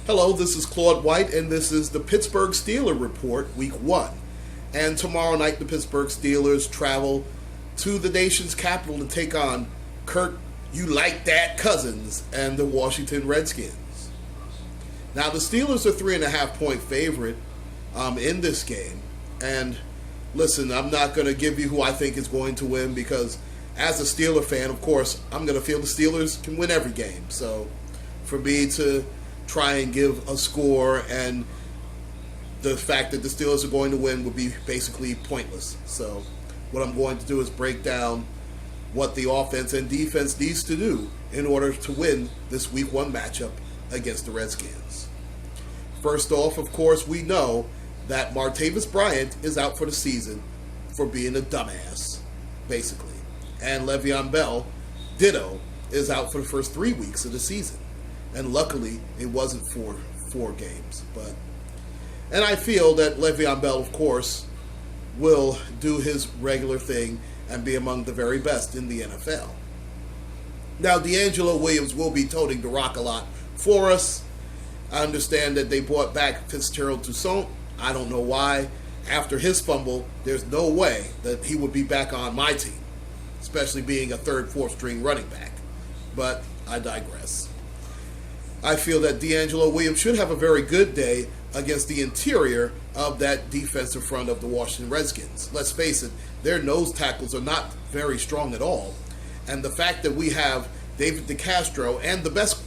Hello, this is Claude White, and this is the Pittsburgh Steelers Report, Week 1. And tomorrow night, the Pittsburgh Steelers travel to the nation's capital to take on Kirk, you like that, Cousins, and the Washington Redskins. Now, the Steelers are 3.5-point favorite in this game. And listen, I'm not going to give you who I think is going to win because as a Steeler fan, of course, I'm going to feel the Steelers can win every game. So for me to try and give a score and the fact that the Steelers are going to win would be basically pointless. So what I'm going to do is break down what the offense and defense needs to do in order to win this Week 1 matchup against the Redskins. First off, of course, we know that Martavis Bryant is out for the season for being a dumbass, basically. And Le'Veon Bell, ditto, is out for the first 3 weeks of the season. And luckily, it wasn't for 4 games. And I feel that Le'Veon Bell, of course, will do his regular thing and be among the very best in the NFL. Now, D'Angelo Williams will be toting the rock a lot for us. I understand that they brought back Fitzgerald Toussaint. I don't know why. After his fumble, there's no way that he would be back on my team, especially being a third, fourth string running back. But I digress. I feel that D'Angelo Williams should have a very good day against the interior of that defensive front of the Washington Redskins. Let's face it, their nose tackles are not very strong at all. And the fact that we have David DeCastro and the best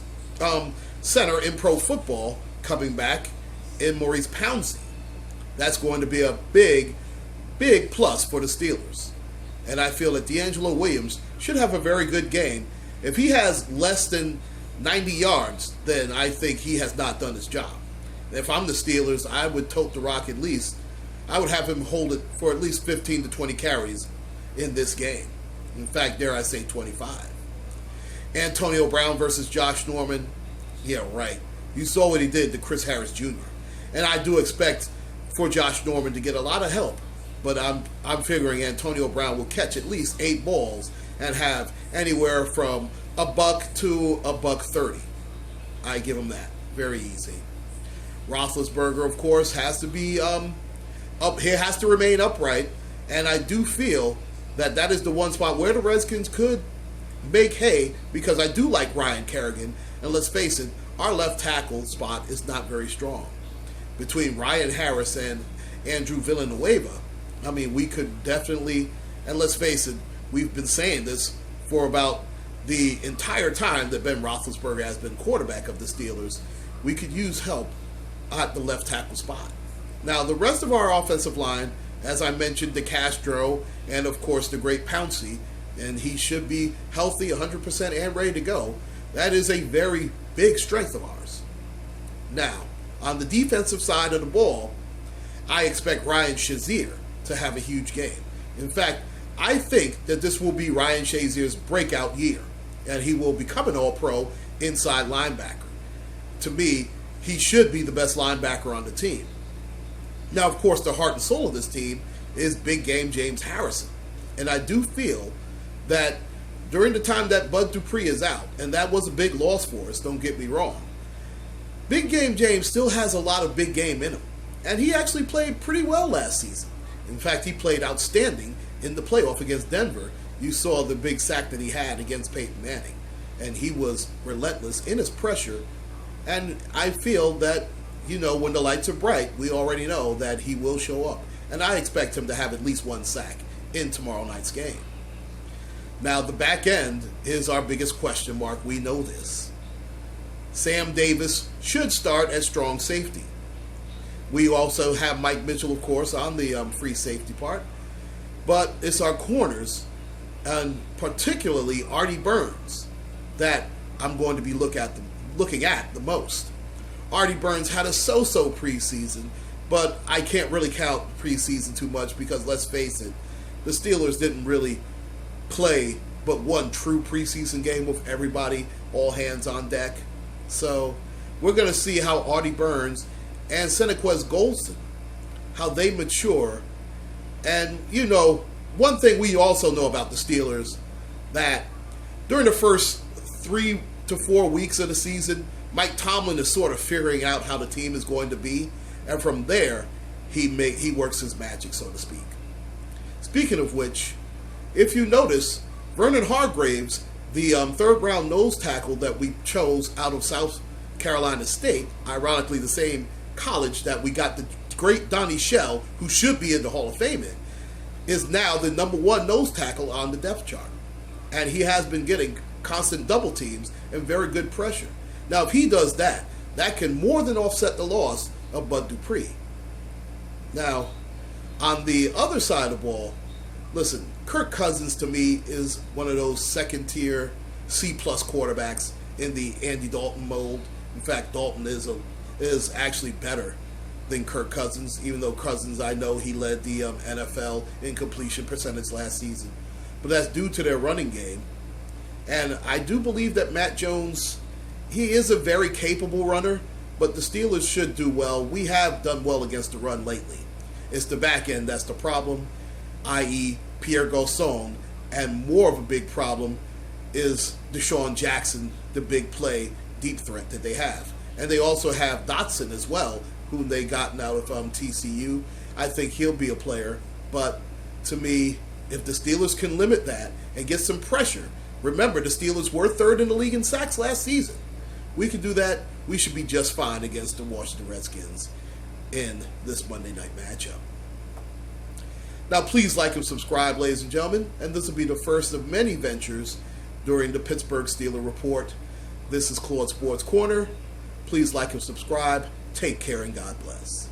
center in pro football coming back in Maurice Pouncey, that's going to be a big, big plus for the Steelers. And I feel that D'Angelo Williams should have a very good game. If he has less than 90 yards, then I think he has not done his job. If I'm the Steelers, I would tote the rock at least. I would have him hold it for at least 15 to 20 carries in this game. In fact, dare I say 25. Antonio Brown versus Josh Norman. Yeah, right. You saw what he did to Chris Harris Jr. And I do expect for Josh Norman to get a lot of help. But I'm figuring Antonio Brown will catch at least 8 balls and have anywhere from $1 to $1.30. I give him that. Very easy. Roethlisberger, of course, has to be he has to remain upright, and I do feel that is the one spot where the Redskins could make hay because I do like Ryan Kerrigan, and let's face it, our left tackle spot is not very strong. Between Ryan Harris and Andrew Villanueva, I mean, we could definitely, and let's face it, we've been saying this for about the entire time that Ben Roethlisberger has been quarterback of the Steelers, we could use help at the left tackle spot. Now, the rest of our offensive line, as I mentioned, DeCastro and, of course, the great Pouncey, and he should be healthy, 100% and ready to go. That is a very big strength of ours. Now, on the defensive side of the ball, I expect Ryan Shazier to have a huge game. In fact, I think that this will be Ryan Shazier's breakout year, and he will become an all-pro inside linebacker. To me, he should be the best linebacker on the team. Now, of course, the heart and soul of this team is big game James Harrison. And I do feel that during the time that Bud Dupree is out, and that was a big loss for us, don't get me wrong, big game James still has a lot of big game in him. And he actually played pretty well last season. In fact, he played outstanding in the playoff against Denver. You saw the big sack that he had against Peyton Manning. And he was relentless in his pressure. And I feel that, when the lights are bright, we already know that he will show up. And I expect him to have at least 1 sack in tomorrow night's game. Now, the back end is our biggest question mark. We know this. Sam Davis should start at strong safety. We also have Mike Mitchell, of course, on the free safety part. But it's our corners, and particularly Artie Burns, that I'm going to be looking at the most. Artie Burns had a so-so preseason, but I can't really count preseason too much because, let's face it, the Steelers didn't really play but one true preseason game with everybody, all hands on deck. So we're going to see how Artie Burns and Senequez Golston, how they mature. And, one thing we also know about the Steelers, that during the first 3 to 4 weeks of the season, Mike Tomlin is sort of figuring out how the team is going to be, and from there, he works his magic, so to speak. Speaking of which, if you notice, Vernon Hargraves, the third-round nose tackle that we chose out of South Carolina State, ironically the same college that we got the great Donnie Shell, who should be in the Hall of Fame in, is now the number one nose tackle on the depth chart. And he has been getting constant double teams and very good pressure. Now, if he does that, that can more than offset the loss of Bud Dupree. Now, on the other side of the ball, listen, Kirk Cousins to me is one of those second-tier C-plus quarterbacks in the Andy Dalton mold. In fact, Dalton is actually better than Kirk Cousins, even though Cousins, I know he led the NFL in completion percentage last season. But that's due to their running game. And I do believe that Matt Jones, he is a very capable runner, but the Steelers should do well. We have done well against the run lately. It's the back end that's the problem, i.e. Pierre Garçon, and more of a big problem is Deshaun Jackson, the big play deep threat that they have. And they also have Dotson as well, whom they gotten out of TCU. I think he'll be a player, but to me, if the Steelers can limit that and get some pressure, remember the Steelers were third in the league in sacks last season. We can do that. We should be just fine against the Washington Redskins in this Monday night matchup. Now, please like and subscribe, ladies and gentlemen, and this will be the first of many ventures during the Pittsburgh Steelers Report. This is Claude Sports Corner. Please like and subscribe. Take care and God bless.